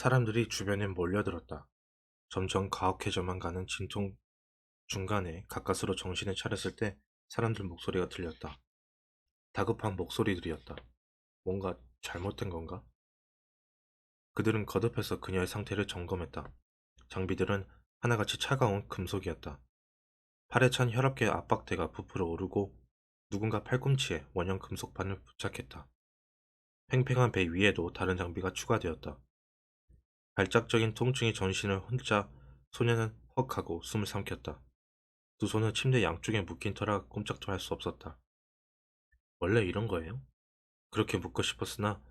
사람들이 주변에 몰려들었다. 점점 가혹해져만 가는 진통 중간에 가까스로 정신을 차렸을 때 사람들 목소리가 들렸다. 다급한 목소리들이었다. 뭔가 잘못된 건가? 그들은 거듭해서 그녀의 상태를 점검했다. 장비들은 하나같이 차가운 금속이었다. 팔에 찬 혈압계 압박대가 부풀어 오르고 누군가 팔꿈치에 원형 금속판을 부착했다. 팽팽한 배 위에도 다른 장비가 추가되었다. 발작적인 통증이 전신을 혼자 소녀는 헉하고 숨을 삼켰다. 두 손은 침대 양쪽에 묶인 터라 꼼짝도 할 수 없었다. 원래 이런 거예요? 그렇게 묻고 싶었으나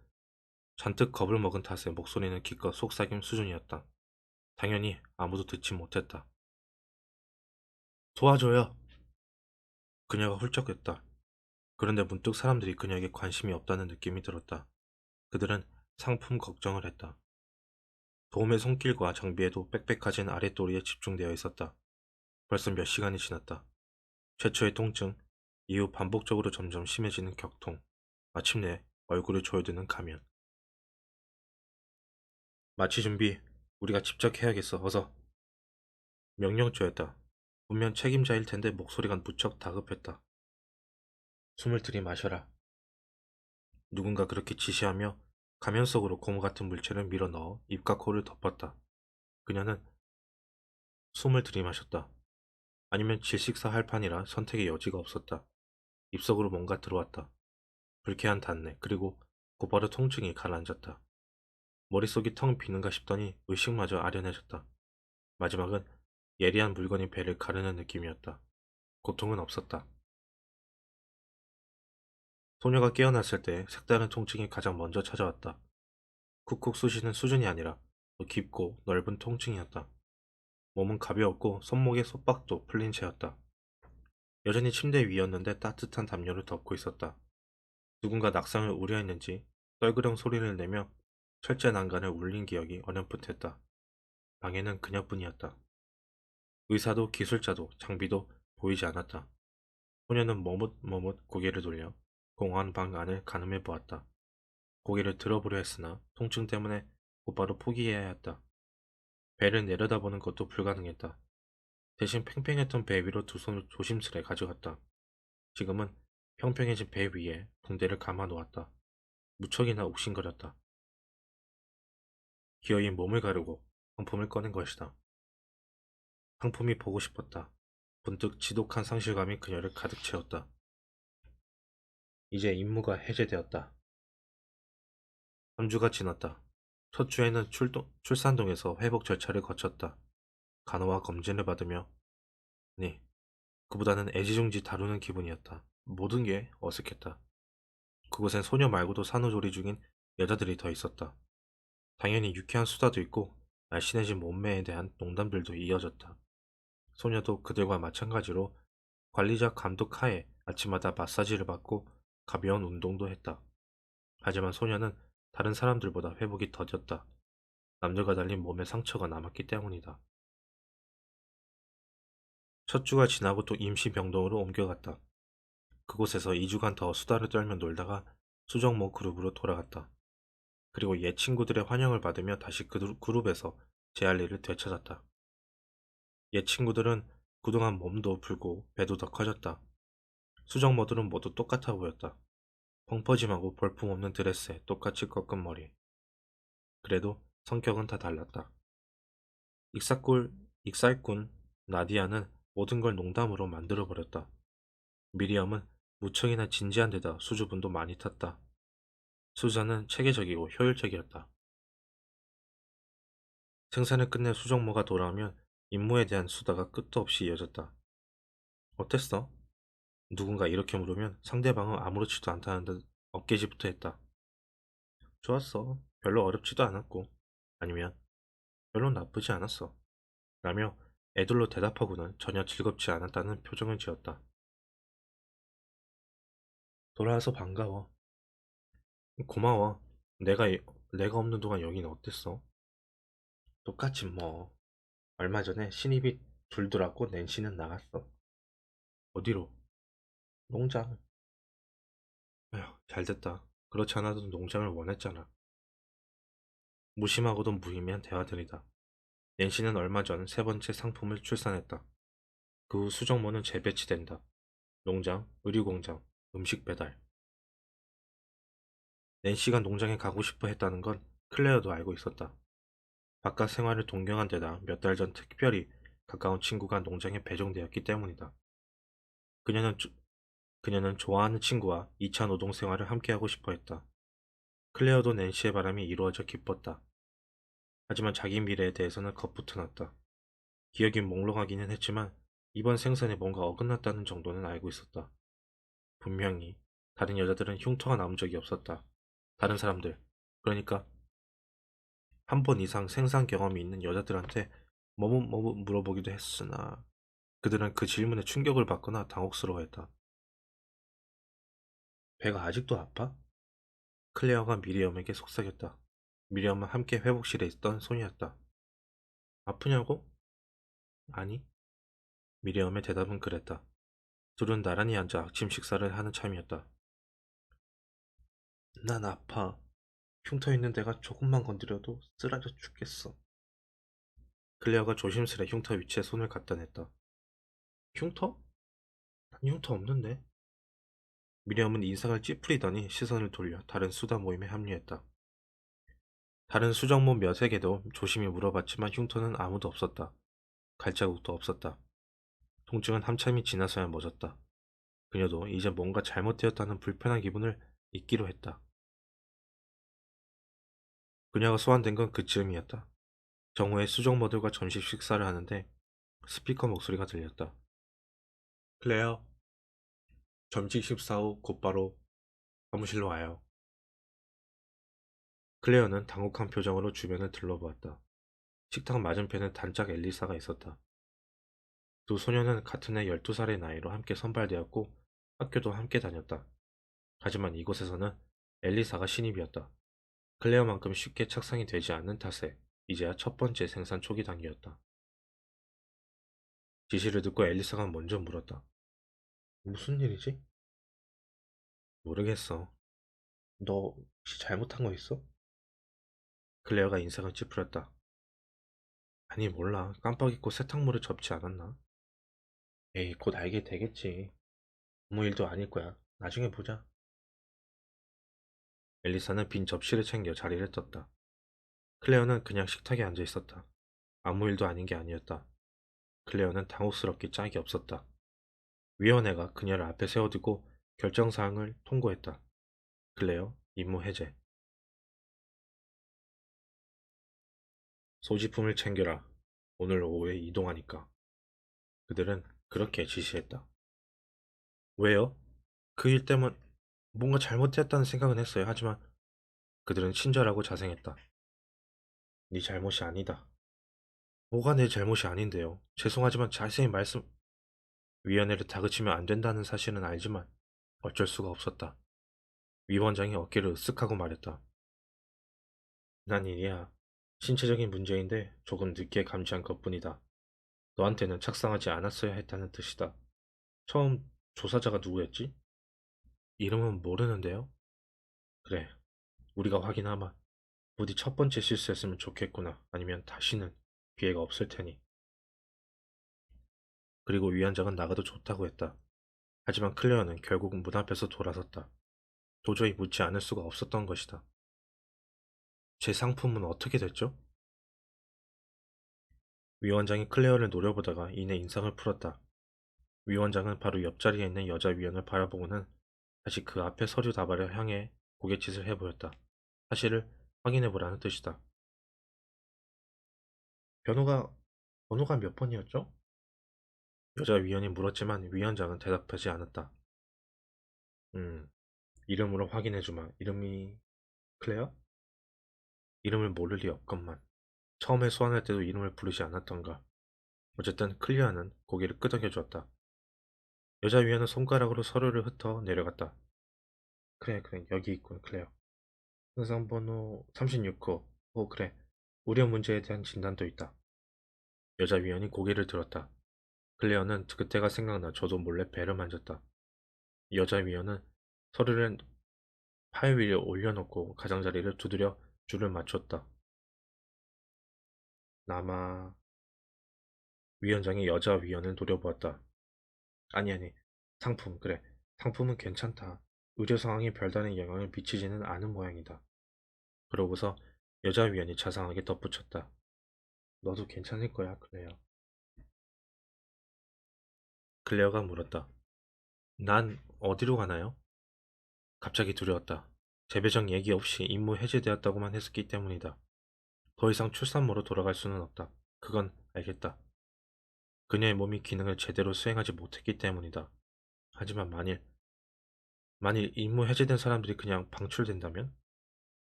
잔뜩 겁을 먹은 탓에 목소리는 기껏 속삭임 수준이었다. 당연히 아무도 듣지 못했다. 도와줘요! 그녀가 훌쩍했다. 그런데 문득 사람들이 그녀에게 관심이 없다는 느낌이 들었다. 그들은 상품 걱정을 했다. 도움의 손길과 장비에도 빽빽해진 아랫도리에 집중되어 있었다. 벌써 몇 시간이 지났다. 최초의 통증, 이후 반복적으로 점점 심해지는 격통, 마침내 얼굴을 조여드는 가면. 마취 준비, 우리가 직접 해야겠어, 어서. 명령조였다. 분명 책임자일 텐데 목소리가 무척 다급했다. 숨을 들이마셔라. 누군가 그렇게 지시하며 가면 속으로 고무 같은 물체를 밀어 넣어 입과 코를 덮었다. 그녀는 숨을 들이마셨다. 아니면 질식사 할 판이라 선택의 여지가 없었다. 입속으로 뭔가 들어왔다. 불쾌한 단내, 그리고 곧바로 통증이 가라앉았다. 머릿속이 텅 비는가 싶더니 의식마저 아련해졌다. 마지막은 예리한 물건이 배를 가르는 느낌이었다. 고통은 없었다. 소녀가 깨어났을 때 색다른 통증이 가장 먼저 찾아왔다. 쿡쿡 쑤시는 수준이 아니라 더 깊고 넓은 통증이었다. 몸은 가벼웠고 손목의 속박도 풀린 채였다. 여전히 침대 위였는데 따뜻한 담요를 덮고 있었다. 누군가 낙상을 우려했는지 떨그렁 소리를 내며 철제 난간을 울린 기억이 어렴풋했다. 방에는 그녀뿐이었다. 의사도 기술자도 장비도 보이지 않았다. 소녀는 머뭇머뭇 고개를 돌려 공허한 방 안을 가늠해 보았다. 고개를 들어보려 했으나 통증 때문에 곧바로 포기해야 했다. 배를 내려다보는 것도 불가능했다. 대신 팽팽했던 배 위로 두 손을 조심스레 가져갔다. 지금은 평평해진 배 위에 붕대를 감아 놓았다. 무척이나 욱신거렸다. 기어이 몸을 가르고 상품을 꺼낸 것이다. 상품이 보고 싶었다. 문득 지독한 상실감이 그녀를 가득 채웠다. 이제 임무가 해제되었다. 3주가 지났다. 첫 주에는 출산동에서 회복 절차를 거쳤다. 간호와 검진을 받으며, 아니, 그보다는 애지중지 다루는 기분이었다. 모든 게 어색했다. 그곳엔 소녀 말고도 산후조리 중인 여자들이 더 있었다. 당연히 유쾌한 수다도 있고 날씬해진 몸매에 대한 농담들도 이어졌다. 소녀도 그들과 마찬가지로 관리자 감독 하에 아침마다 마사지를 받고 가벼운 운동도 했다. 하지만 소녀는 다른 사람들보다 회복이 더뎠다. 남들과 달리 몸에 상처가 남았기 때문이다. 첫 주가 지나고 또 임시병동으로 옮겨갔다. 그곳에서 2주간 더 수다를 떨며 놀다가 수정모 그룹으로 돌아갔다. 그리고 옛 친구들의 환영을 받으며 다시 그 그룹에서 제 할 일을 되찾았다. 옛 친구들은 그동안 몸도 불고 배도 더 커졌다. 수정모들은 모두 똑같아 보였다. 펑퍼짐하고 볼품없는 드레스에 똑같이 꺾은 머리. 그래도 성격은 다 달랐다. 익살꾼 나디아는 모든 걸 농담으로 만들어버렸다. 미리엄은 무척이나 진지한 데다 수줍음도 많이 탔다. 수잔은 체계적이고 효율적이었다. 생산을 끝내 수정모가 돌아오면 임무에 대한 수다가 끝도 없이 이어졌다. 어땠어? 누군가 이렇게 물으면 상대방은 아무렇지도 않다는 듯 어깨지부터 했다. 좋았어. 별로 어렵지도 않았고. 아니면 별로 나쁘지 않았어. 라며 애들로 대답하고는 전혀 즐겁지 않았다는 표정을 지었다. 돌아와서 반가워. 고마워. 내가 없는 동안 여기는 어땠어? 똑같지 뭐. 얼마 전에 신입이 둘 들어왔고 낸시는 나갔어. 어디로? 농장. 에휴, 잘됐다. 그렇지 않아도 농장을 원했잖아. 무심하고도 무의미한 대화들이다. 낸시는 얼마 전 세 번째 상품을 출산했다. 그 후 수정모는 재배치된다. 농장, 의류공장, 음식 배달. 낸시가 농장에 가고 싶어 했다는 건 클레어도 알고 있었다. 바깥 생활을 동경한 데다 몇 달 전 특별히 가까운 친구가 농장에 배정되었기 때문이다. 그녀는, 그녀는 좋아하는 친구와 2차 노동 생활을 함께하고 싶어 했다. 클레어도 낸시의 바람이 이루어져 기뻤다. 하지만 자기 미래에 대해서는 겁부터 났다. 기억이 몽롱하기는 했지만 이번 생산에 뭔가 어긋났다는 정도는 알고 있었다. 분명히 다른 여자들은 흉터가 남은 적이 없었다. 다른 사람들, 그러니까 한 번 이상 생산 경험이 있는 여자들한테 뭐뭐 물어보기도 했으나 그들은 그 질문에 충격을 받거나 당혹스러워했다. 배가 아직도 아파? 클레어가 미리엄에게 속삭였다. 미리엄은 함께 회복실에 있던 소녀였다. 아프냐고? 아니. 미리엄의 대답은 그랬다. 둘은 나란히 앉아 아침 식사를 하는 참이었다. 난 아파. 흉터 있는 데가 조금만 건드려도 쓰라져 죽겠어. 클레어가 조심스레 흉터 위치에 손을 갖다 냈다. 흉터? 난 흉터 없는데. 미리엄은 인상을 찌푸리더니 시선을 돌려 다른 수다 모임에 합류했다. 다른 수정모 몇에게도 조심히 물어봤지만 흉터는 아무도 없었다. 갈자국도 없었다. 통증은 한참이 지나서야 멎었다. 그녀도 이제 뭔가 잘못되었다는 불편한 기분을 잊기로 했다. 그녀가 소환된 건 그쯤이었다. 정오에 수정모들과 점심 식사를 하는데 스피커 목소리가 들렸다. 클레어, 점심 식사 후 곧바로 사무실로 와요. 클레어는 당혹한 표정으로 주변을 둘러보았다. 식탁 맞은편에 단짝 엘리사가 있었다. 두 소녀는 같은 해 12살의 나이로 함께 선발되었고 학교도 함께 다녔다. 하지만 이곳에서는 엘리사가 신입이었다. 클레어만큼 쉽게 착상이 되지 않는 탓에 이제야 첫 번째 생산 초기 단계였다. 지시를 듣고 엘리사가 먼저 물었다. 무슨 일이지? 모르겠어. 너 혹시 잘못한 거 있어? 클레어가 인상을 찌푸렸다. 아니 몰라. 깜빡 잊고 세탁물을 접지 않았나? 에이 곧 알게 되겠지. 아무 일도 아닐 거야. 나중에 보자. 엘리사는 빈 접시를 챙겨 자리를 떴다. 클레어는 그냥 식탁에 앉아 있었다. 아무 일도 아닌 게 아니었다. 클레어는 당혹스럽게 짝이 없었다. 위원회가 그녀를 앞에 세워두고 결정사항을 통고했다. 클레어, 임무 해제. 소지품을 챙겨라. 오늘 오후에 이동하니까. 그들은 그렇게 지시했다. 왜요? 그 일 때문 뭔가 잘못했다는 생각은 했어요. 하지만 그들은 친절하고 자생했다. 네 잘못이 아니다. 뭐가 내 잘못이 아닌데요. 죄송하지만 자세히 말씀... 위원회를 다그치면 안 된다는 사실은 알지만 어쩔 수가 없었다. 위원장이 어깨를 으쓱하고 말했다. 난 일이야. 신체적인 문제인데 조금 늦게 감지한 것뿐이다. 너한테는 착상하지 않았어야 했다는 뜻이다. 처음 조사자가 누구였지? 이름은 모르는데요? 그래, 우리가 확인하마. 부디 첫 번째 실수였으면 좋겠구나. 아니면 다시는 기회가 없을 테니. 그리고 위원장은 나가도 좋다고 했다. 하지만 클레어는 결국 문 앞에서 돌아섰다. 도저히 묻지 않을 수가 없었던 것이다. 제 상품은 어떻게 됐죠? 위원장이 클레어를 노려보다가 이내 인상을 풀었다. 위원장은 바로 옆자리에 있는 여자 위원을 바라보고는 다시 그 앞에 서류 다발을 향해 고갯짓을 해보였다. 사실을 확인해보라는 뜻이다. 번호가, 번호가 몇 번이었죠? 여자 위원이 물었지만 위원장은 대답하지 않았다. 음, 이름으로 확인해주마. 이름이 클레어? 이름을 모를 리 없건만. 처음에 소환할 때도 이름을 부르지 않았던가. 어쨌든 클리어는 고개를 끄덕여 주었다. 여자 위원은 손가락으로 서류를 흩어 내려갔다. 그래, 그래, 여기 있군, 클레어. 현상번호 36호. 오, 그래. 우려 문제에 대한 진단도 있다. 여자 위원이 고개를 들었다. 클레어는 그때가 생각나 저도 몰래 배를 만졌다. 여자 위원은 서류를 파일 위에 올려놓고 가장자리를 두드려 줄을 맞췄다. 남아. 위원장이 여자 위원을 노려보았다. 아니, 상품, 그래. 상품은 괜찮다. 의료 상황에 별다른 영향을 미치지는 않은 모양이다. 그러고서 여자 위원이 자상하게 덧붙였다. 너도 괜찮을 거야, 클레어. 클레어가 물었다. 난 어디로 가나요? 갑자기 두려웠다. 재배정 얘기 없이 임무 해제되었다고만 했기 때문이다. 더 이상 출산모로 돌아갈 수는 없다. 그건 알겠다. 그녀의 몸이 기능을 제대로 수행하지 못했기 때문이다. 하지만 만일 임무 해제된 사람들이 그냥 방출된다면?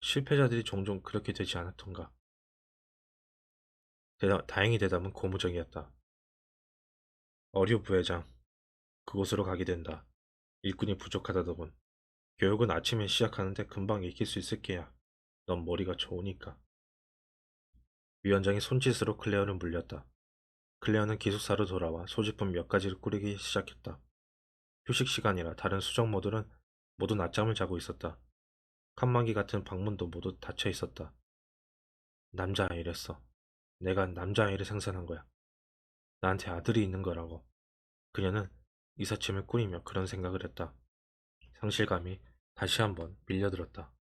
실패자들이 종종 그렇게 되지 않았던가. 다행히 대답은 고무적이었다. 어류 부회장, 그곳으로 가게 된다. 일꾼이 부족하다더군. 교육은 아침에 시작하는데 금방 익힐 수 있을 게야. 넌 머리가 좋으니까. 위원장이 손짓으로 클레어를 물렸다. 클레어는 기숙사로 돌아와 소지품 몇 가지를 꾸리기 시작했다. 휴식 시간이라 다른 수정모들은 모두 낮잠을 자고 있었다. 칸막이 같은 방문도 모두 닫혀 있었다. 남자아이랬어. 내가 남자아이를 생산한 거야. 나한테 아들이 있는 거라고. 그녀는 이삿짐을 꾸리며 그런 생각을 했다. 상실감이 다시 한번 밀려들었다.